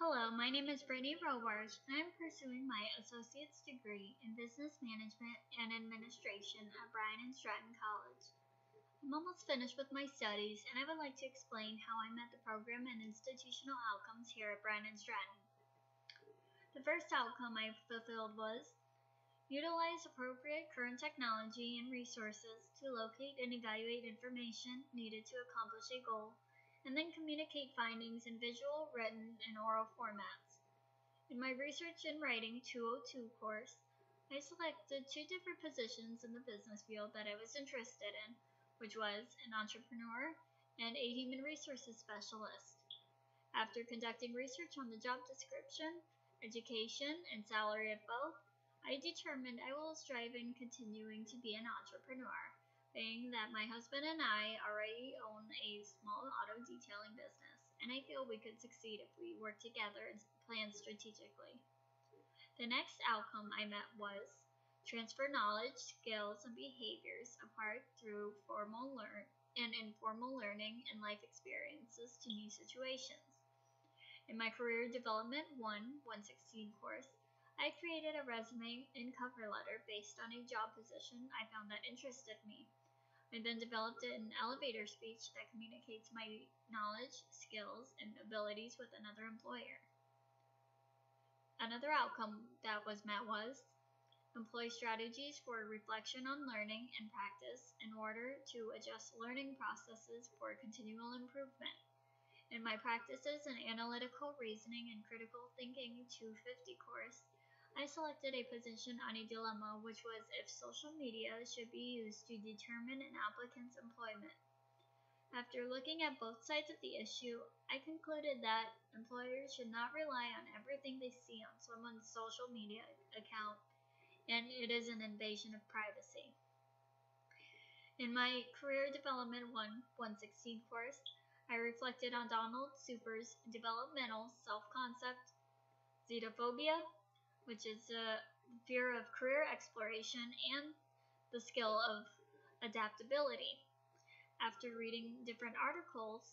Hello, my name is Brittany Robarge, and I'm pursuing my associate's degree in business management and administration at Bryant and Stratton College. I'm almost finished with my studies, and I would like to explain how I met the program and institutional outcomes here at Bryant and Stratton. The first outcome I fulfilled was utilize appropriate current technology and resources to locate and evaluate information needed to accomplish a goal, and then communicate findings in visual, written, and oral formats. In my Research and Writing 202 course, I selected two different positions in the business field that I was interested in, which was an entrepreneur and a human resources specialist. After conducting research on the job description, education, and salary of both, I determined I will strive in continuing to be an entrepreneur, being that my husband and I already own a small auto detailing business, and I feel we could succeed if we work together and plan strategically. The next outcome I met was transfer knowledge, skills, and behaviors acquired through formal and informal learning and life experiences to new situations. In my Career Development 116 course, I created a resume and cover letter based on a job position I found that interested me. I then developed an elevator speech that communicates my knowledge, skills, and abilities with another employer. Another outcome that was met was employ strategies for reflection on learning and practice in order to adjust learning processes for continual improvement. In my Practices in Analytical Reasoning and Critical Thinking 250 course, I selected a position on a dilemma, which was if social media should be used to determine an applicant's employment. After looking at both sides of the issue, I concluded that employers should not rely on everything they see on someone's social media account, and it is an invasion of privacy. In my Career Development 116 course, I reflected on Donald Super's developmental self-concept, xenophobia, which is the fear of career exploration, and the skill of adaptability. After reading different articles,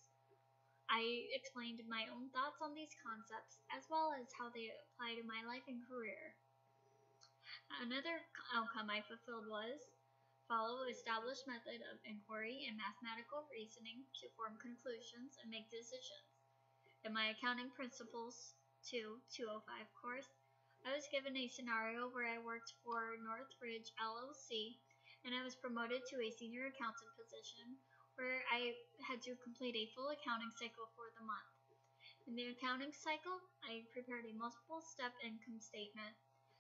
I explained my own thoughts on these concepts, as well as how they apply to my life and career. Another outcome I fulfilled was follow established method of inquiry and mathematical reasoning to form conclusions and make decisions. In my Accounting Principles 205 course, I was given a scenario where I worked for Northridge LLC, and I was promoted to a senior accountant position where I had to complete a full accounting cycle for the month. In the accounting cycle, I prepared a multiple-step income statement,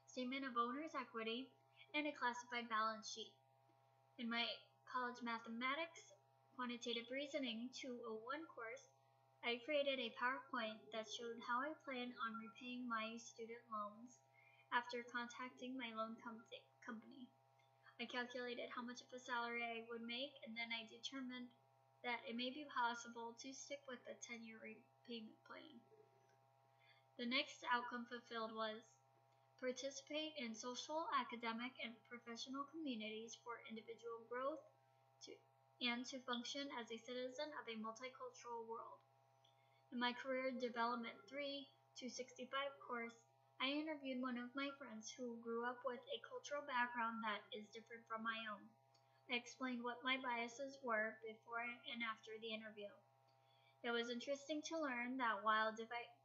statement of owner's equity, and a classified balance sheet. In my College Mathematics Quantitative Reasoning 201 course, I created a PowerPoint that showed how I plan on repaying my student loans after contacting my loan company. I calculated how much of a salary I would make, and then I determined that it may be possible to stick with a 10-year repayment plan. The next outcome fulfilled was participate in social, academic, and professional communities for individual growth and to function as a citizen of a multicultural world. In my Career Development 265 course, I interviewed one of my friends who grew up with a cultural background that is different from my own. I explained what my biases were before and after the interview. It was interesting to learn that while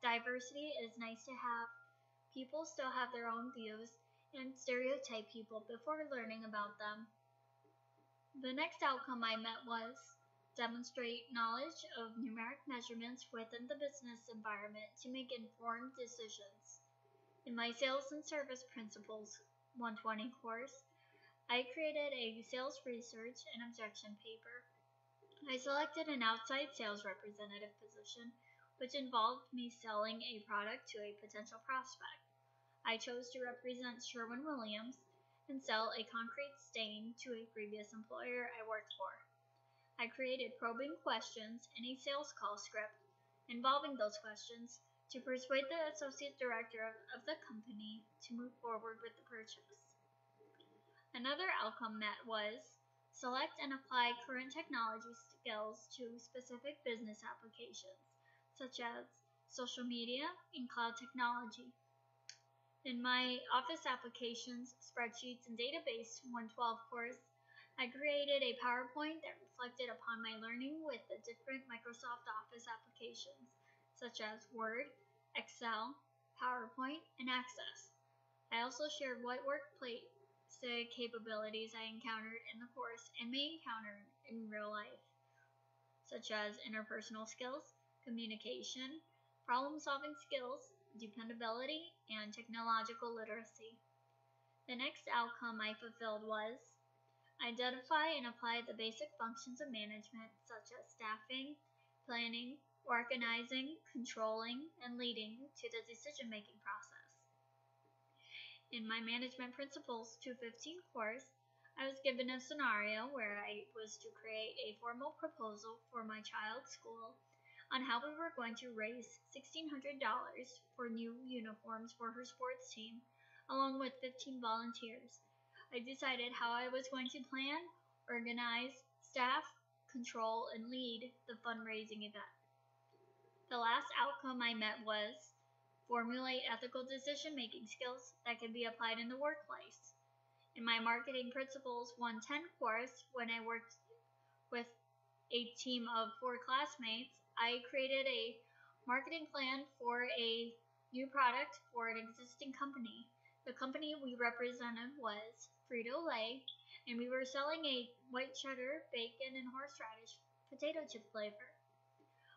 diversity is nice to have, people still have their own views and stereotype people before learning about them. The next outcome I met was demonstrate knowledge of numeric measurements within the business environment to make informed decisions. In my Sales and Service Principles 120 course, I created a sales research and objection paper. I selected an outside sales representative position, which involved me selling a product to a potential prospect. I chose to represent Sherwin-Williams and sell a concrete stain to a previous employer I worked for. I created probing questions and a sales call script involving those questions to persuade the associate director of the company to move forward with the purchase. Another outcome met was select and apply current technology skills to specific business applications, such as social media, and cloud technology. In my Office Applications, Spreadsheets, and Database 112 course, I created a PowerPoint that reflected upon my learning with the different Microsoft Office applications, such as Word, Excel, PowerPoint, and Access. I also shared what workplace capabilities I encountered in the course and may encounter in real life, such as interpersonal skills, communication, problem-solving skills, dependability, and technological literacy. The next outcome I fulfilled was identify and apply the basic functions of management, such as staffing, planning, organizing, controlling, and leading to the decision-making process. In my Management Principles 215 course, I was given a scenario where I was to create a formal proposal for my child's school on how we were going to raise $1,600 for new uniforms for her sports team, along with 15 volunteers. I decided how I was going to plan, organize, staff, control, and lead the fundraising event. The last outcome I met was formulate ethical decision-making skills that can be applied in the workplace. In my Marketing Principles 110 course, when I worked with a team of 4 classmates, I created a marketing plan for a new product for an existing company. The company we represented was Frito-Lay, and we were selling a white cheddar, bacon, and horseradish potato chip flavor.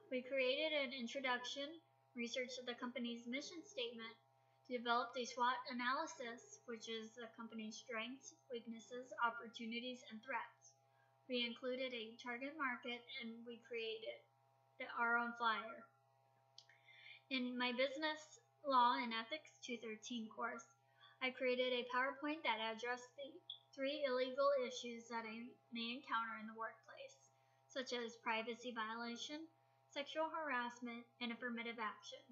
We created an introduction, researched the company's mission statement, developed a SWOT analysis, which is the company's strengths, weaknesses, opportunities, and threats. We included a target market, and we created our own flyer. In my Business Law and Ethics 213 course, I created a PowerPoint that addressed the 3 illegal issues that I may encounter in the workplace, such as privacy violation, sexual harassment, and affirmative action.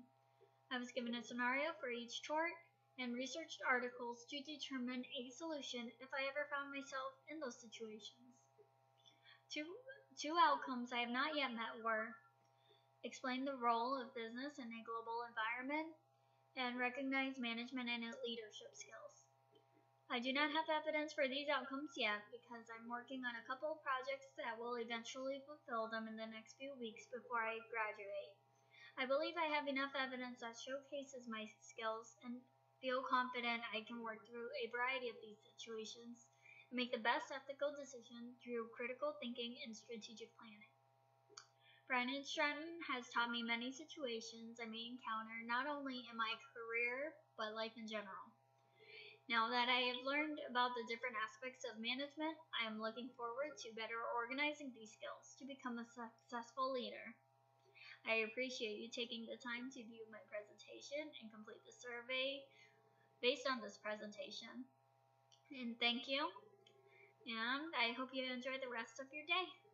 I was given a scenario for each tort and researched articles to determine a solution if I ever found myself in those situations. Two outcomes I have not yet met were explain the role of business in a global environment and recognize management and leadership skills. I do not have evidence for these outcomes yet because I'm working on a couple of projects that will eventually fulfill them in the next few weeks before I graduate. I believe I have enough evidence that showcases my skills and feel confident I can work through a variety of these situations and make the best ethical decision through critical thinking and strategic planning. Bryant and Stratton has taught me many situations I may encounter not only in my career but life in general. Now that I have learned about the different aspects of management, I am looking forward to better organizing these skills to become a successful leader. I appreciate you taking the time to view my presentation and complete the survey based on this presentation. And thank you, and I hope you enjoy the rest of your day.